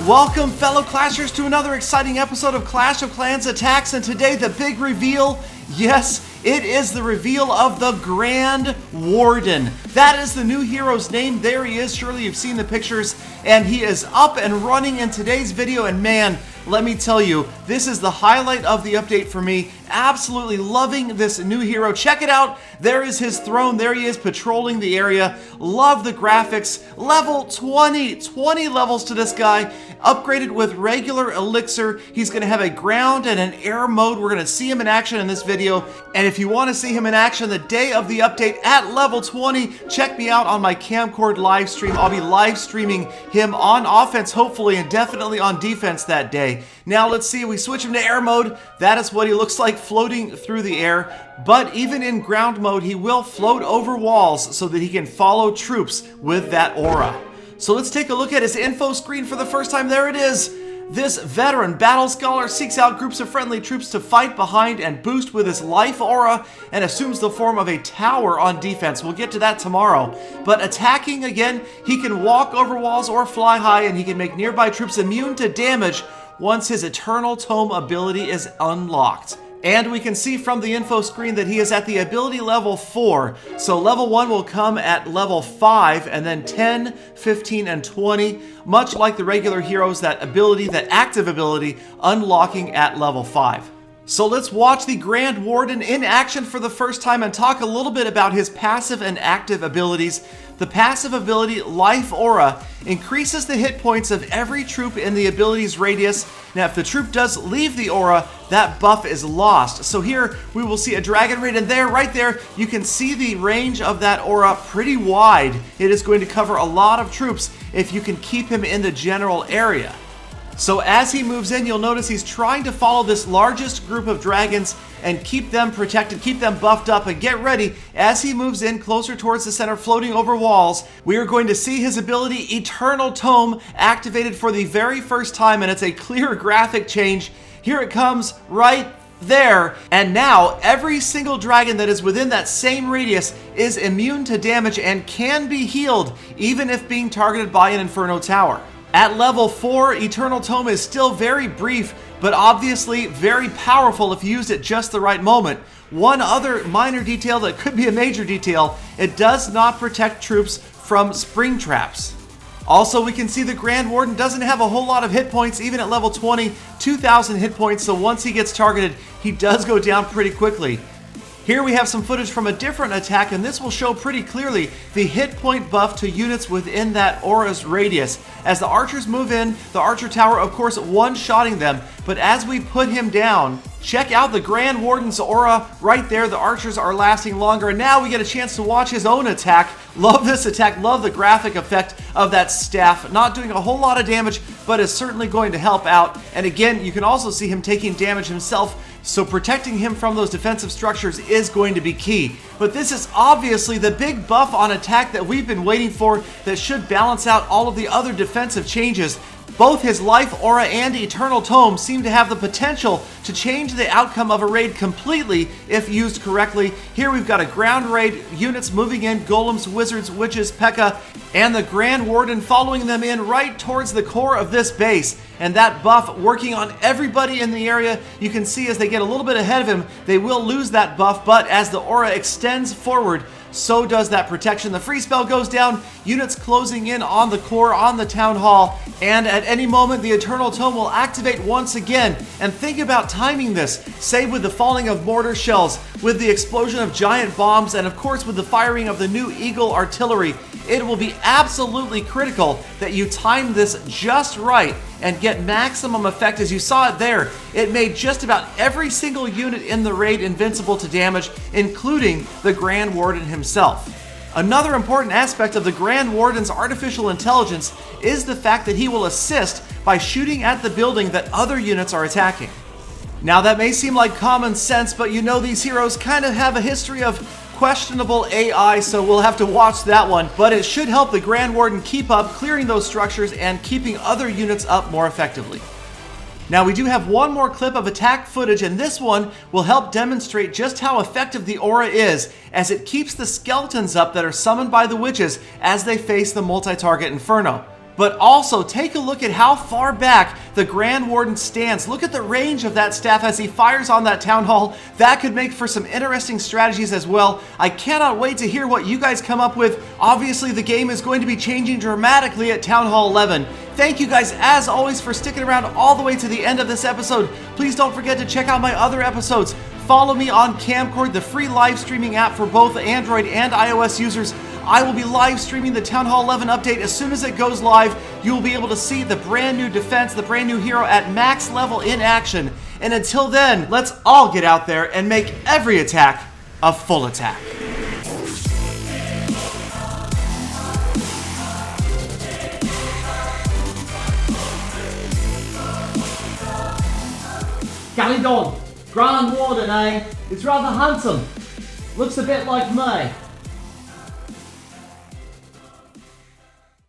Welcome, fellow Clashers, to another exciting episode of Clash of Clans Attacks, and today the big reveal, yes, it is the reveal of the Grand Warden. That is the new hero's name. There he is. Surely you've seen the pictures, and he is up and running in today's video, and man, let me tell you, this is the highlight of the update for me. Absolutely loving this new hero. Check it out. There is his throne. There he is patrolling the area. Love the graphics. Level 20 levels to this guy. Upgraded with regular elixir. He's going to have a ground and an air mode. We're going to see him in action in this video. And if you want to see him in action the day of the update at level 20, check me out on my Camcord live stream. I'll be live streaming him on offense, hopefully, and definitely on defense that day. Now let's see, we switch him to air mode. That is what he looks like floating through the air. But even in ground mode, he will float over walls so that he can follow troops with that aura. So let's take a look at his info screen for the first time. There it is. This veteran battle scholar seeks out groups of friendly troops to fight behind and boost with his life aura and assumes the form of a tower on defense. We'll get to that tomorrow. But attacking, again, he can walk over walls or fly high, and he can make nearby troops immune to damage once his Eternal Tome ability is unlocked. And we can see from the info screen that he is at the ability level 4. So level 1 will come at level 5, and then 10, 15, and 20. Much like the regular heroes, that ability, that active ability, unlocking at level 5. So let's watch the Grand Warden in action for the first time and talk a little bit about his passive and active abilities. The passive ability, Life Aura, increases the hit points of every troop in the ability's radius. Now, if the troop does leave the aura, that buff is lost. So here we will see a Dragon Raid, and there, right there, you can see the range of that aura pretty wide. It is going to cover a lot of troops if you can keep him in the general area. So as he moves in, you'll notice he's trying to follow this largest group of dragons and keep them protected, keep them buffed up, and get ready. As he moves in closer towards the center, floating over walls, we are going to see his ability, Eternal Tome, activated for the very first time, and it's a clear graphic change. Here it comes right there, and now every single dragon that is within that same radius is immune to damage and can be healed, even if being targeted by an Inferno Tower. At level 4, Eternal Tome is still very brief, but obviously very powerful if used at just the right moment. One other minor detail that could be a major detail, it does not protect troops from spring traps. Also, we can see the Grand Warden doesn't have a whole lot of hit points, even at level 20, 2,000 hit points, so once he gets targeted, he does go down pretty quickly. Here we have some footage from a different attack, and this will show pretty clearly the hit point buff to units within that aura's radius. As the archers move in, the archer tower, of course, one-shotting them, but as we put him down, check out the Grand Warden's aura right there. The archers are lasting longer, and now we get a chance to watch his own attack. Love this attack, love the graphic effect of that staff. Not doing a whole lot of damage, but is certainly going to help out. And again, you can also see him taking damage himself, so protecting him from those defensive structures is going to be key. But this is obviously the big buff on attack that we've been waiting for that should balance out all of the other defensive changes. Both his Life Aura and Eternal Tome seem to have the potential to change the outcome of a raid completely if used correctly. Here we've got a ground raid, units moving in, golems, wizards, witches, P.E.K.K.A, and the Grand Warden following them in right towards the core of this base. And that buff working on everybody in the area. You can see as they get a little bit ahead of him, they will lose that buff, but as the aura extends forward, so does that protection. The free spell goes down, units closing in on the core, on the town hall, and at any moment the Eternal Tome will activate once again. And think about timing this, say with the falling of mortar shells, with the explosion of giant bombs, and of course with the firing of the new Eagle artillery. It will be absolutely critical that you time this just right and get maximum effect. As you saw it there, it made just about every single unit in the raid invincible to damage, including the Grand Warden himself. Another important aspect of the Grand Warden's artificial intelligence is the fact that he will assist by shooting at the building that other units are attacking. Now that may seem like common sense, but you know these heroes kind of have a history of questionable AI, so we'll have to watch that one. But it should help the Grand Warden keep up, clearing those structures and keeping other units up more effectively. Now we do have one more clip of attack footage, and this one will help demonstrate just how effective the aura is, as it keeps the skeletons up that are summoned by the witches as they face the multi-target Inferno. but also take a look at how far back the Grand Warden stands. Look at the range of that staff as he fires on that town hall. That could make for some interesting strategies as well. I cannot wait to hear what you guys come up with. Obviously, the game is going to be changing dramatically at Town Hall 11. Thank you guys, as always, for sticking around all the way to the end of this episode. Please don't forget to check out my other episodes. Follow me on Camcord, the free live streaming app for both Android and iOS users. I will be live streaming the Town Hall 11 update. As soon as it goes live, you will be able to see the brand new defense, the brand new hero at max level in action. And until then, let's all get out there and make every attack a full attack. Galadon, Grand Warden, eh? It's rather handsome. Looks a bit like me.